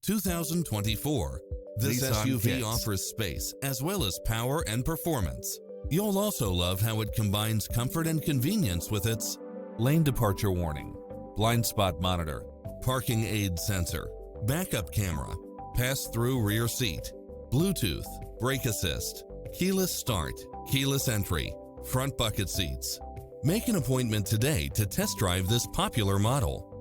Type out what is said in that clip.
2024. This Nissan SUV Kicks. offers space as well as power and performance. You'll also love how it combines comfort and convenience with its lane departure warning, blind spot monitor, parking aid sensor, backup camera, pass-through rear seat, Bluetooth, brake assist, keyless start, keyless entry, front bucket seats. Make an appointment today to test drive this popular model.